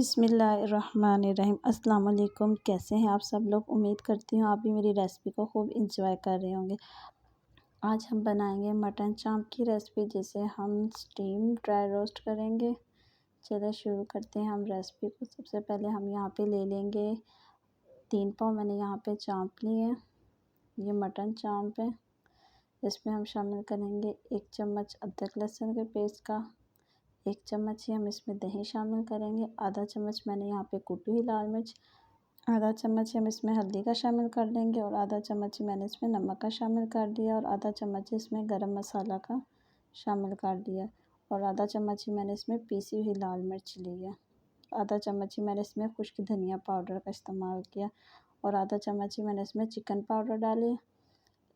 बिस्मिल्लाहिर्रहमानिर्रहीम। अस्सलाम वालेकुम। कैसे हैं आप सब लोग? उम्मीद करती हूँ आप भी मेरी रेसिपी को खूब इंजॉय कर रहे होंगे। आज हम बनाएंगे मटन चाँप की रेसिपी, जिसे हम स्टीम ड्राई रोस्ट करेंगे। चलिए शुरू करते हैं हम रेसिपी को। सबसे पहले हम यहाँ पे ले लेंगे 3 पाव मैंने यहाँ पे चाँप लिए हैं। ये मटन चाँप है। इसमें हम शामिल करेंगे 1 चम्मच अदरक लहसुन के पेस्ट का, 1 चम्मच ही हम इसमें दही शामिल करेंगे, आधा चम्मच मैंने यहाँ पे कुटी हुई लाल मिर्च, आधा चम्मच हम इसमें हल्दी का शामिल कर देंगे और आधा चम्मच मैंने इसमें नमक का शामिल कर दिया और आधा चम्मच इसमें गरम मसाला का शामिल कर दिया और आधा चम्मच ही मैंने इसमें पीसी हुई लाल मिर्च ली है। आधा चम्मच ही मैंने इसमें खुश्क धनिया पाउडर का इस्तेमाल किया और आधा चम्मच ही मैंने इसमें चिकन पाउडर डाली।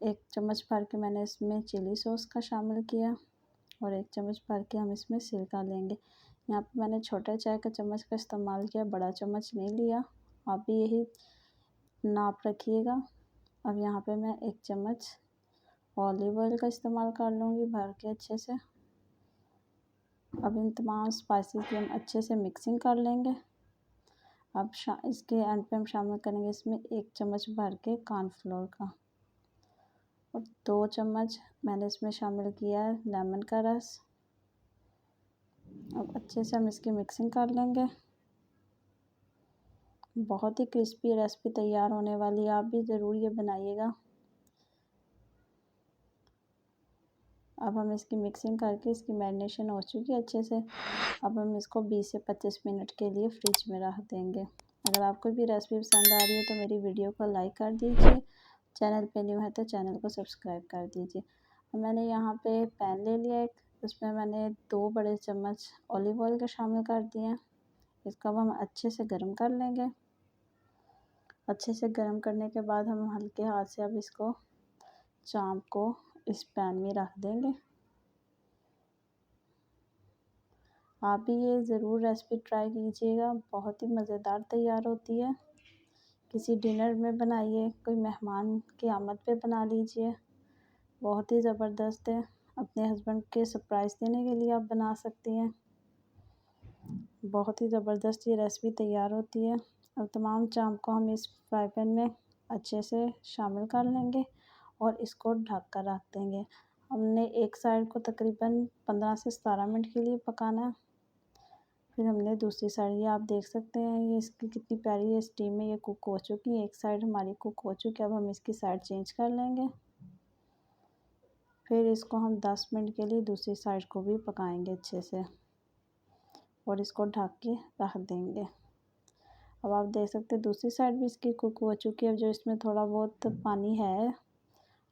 1 चम्मच भर के मैंने इसमें चिली सॉस का शामिल किया और 1 चम्मच भर के हम इसमें सिरका लेंगे। यहाँ पे मैंने छोटे चाय का चम्मच का इस्तेमाल किया, बड़ा चम्मच नहीं लिया। आप भी यही नाप रखिएगा। अब यहाँ पे मैं 1 चम्मच ऑलिव ऑयल का इस्तेमाल कर लूँगी भर के अच्छे से। अब इन तमाम स्पाइसेस की हम अच्छे से मिक्सिंग कर लेंगे। अब इसके एंड पे हम शामिल करेंगे इसमें 1 चम्मच भर के कॉर्नफ्लोर का और 2 चम्मच मैंने इसमें शामिल किया है लेमन का रस। अब अच्छे से हम इसकी मिक्सिंग कर लेंगे। बहुत ही क्रिस्पी रेसिपी तैयार होने वाली है, आप भी ज़रूर ये बनाइएगा। अब हम इसकी मिक्सिंग करके इसकी मैरिनेशन हो चुकी है अच्छे से। अब हम इसको 20 से 25 मिनट के लिए फ्रिज में रख देंगे। अगर आपको भी रेसिपी पसंद आ रही है तो मेरी वीडियो को लाइक कर दीजिए, चैनल पे न्यू है तो चैनल को सब्सक्राइब कर दीजिए। मैंने यहाँ पे पैन ले लिया एक, उसमें मैंने 2 बड़े चम्मच ऑलिव ऑयल के शामिल कर दिए हैं। इसको अब हम अच्छे से गर्म कर लेंगे। अच्छे से गर्म करने के बाद हम हल्के हाथ से अब इसको चाँप को इस पैन में रख देंगे। आप भी ये ज़रूर रेसिपी ट्राई कीजिएगा, बहुत ही मज़ेदार तैयार होती है। किसी डिनर में बनाइए, कोई मेहमान की आमद पे बना लीजिए, बहुत ही ज़बरदस्त है। अपने हस्बैंड के सरप्राइज़ देने के लिए आप बना सकती हैं। बहुत ही ज़बरदस्त ये रेसिपी तैयार होती है। अब तमाम चाँप को हम इस फ्राई पैन में अच्छे से शामिल कर लेंगे और इसको ढक कर रख देंगे। हमने एक साइड को तकरीबन 15 से 17 मिनट के लिए पकाना है। फिर हमने दूसरी साइड, ये आप देख सकते हैं ये इसकी कितनी प्यारी है स्टीम में ये कुक हो चुकी है। एक साइड हमारी कुक हो चुकी है। अब हम इसकी साइड चेंज कर लेंगे। फिर इसको हम 10 मिनट के लिए दूसरी साइड को भी पकाएंगे अच्छे से और इसको ढक के रख देंगे। अब आप देख सकते हैं दूसरी साइड भी इसकी कुक हो चुकी है। अब जो इसमें थोड़ा बहुत पानी है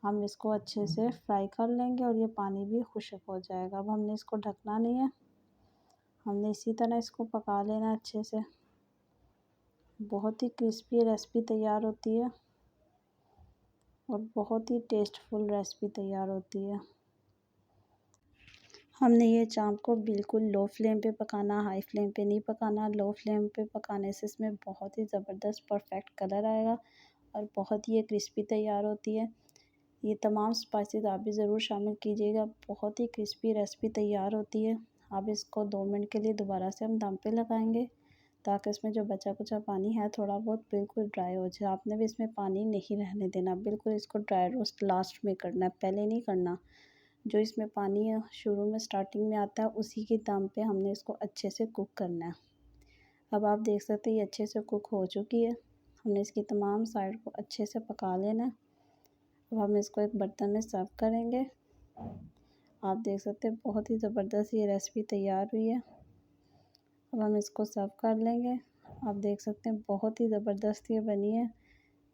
हम इसको अच्छे से फ्राई कर लेंगे और ये पानी भी खुश्क हो जाएगा। अब हमने इसको ढकना नहीं है, हमने इसी तरह इसको पका लेना अच्छे से। बहुत ही क्रिस्पी रेसिपी तैयार होती है और बहुत ही टेस्टफुल रेसिपी तैयार होती है। हमने ये चाँप को बिल्कुल लो फ्लेम पे पकाना, हाई फ्लेम पे नहीं पकाना। लो फ्लेम पे पकाने से इसमें बहुत ही ज़बरदस्त परफेक्ट कलर आएगा और बहुत ही ये क्रिस्पी तैयार होती है। ये तमाम स्पाइसेस आप भी ज़रूर शामिल कीजिएगा, बहुत ही क्रिस्पी रेसिपी तैयार होती है। अब इसको 2 मिनट के लिए दोबारा से हम दम पे लगाएंगे ताकि इसमें जो बचा कुचा पानी है थोड़ा बहुत बिल्कुल ड्राई हो जाए। आपने भी इसमें पानी नहीं रहने देना, बिल्कुल इसको ड्राई रोस्ट लास्ट में करना है, पहले नहीं करना। जो इसमें पानी है शुरू में स्टार्टिंग में आता है उसी के दम पे हमने इसको अच्छे से कुक करना है। अब आप देख सकते हैं ये अच्छे से कुक हो चुकी है। हमने इसकी तमाम साइड को अच्छे से पका लेना है। अब हम इसको एक बर्तन में सर्व करेंगे। आप देख सकते हैं बहुत ही ज़बरदस्त ये रेसिपी तैयार हुई है। अब हम इसको सर्व कर लेंगे। आप देख सकते हैं बहुत ही ज़बरदस्त ये बनी है।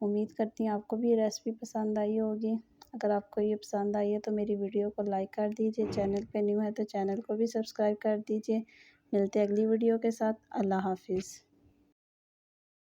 उम्मीद करती हूँ आपको भी ये रेसिपी पसंद आई होगी। अगर आपको ये पसंद आई है तो मेरी वीडियो को लाइक कर दीजिए, चैनल पे न्यू है तो चैनल को भी सब्सक्राइब कर दीजिए। मिलते हैं अगली वीडियो के साथ। अल्लाह हाफिज़।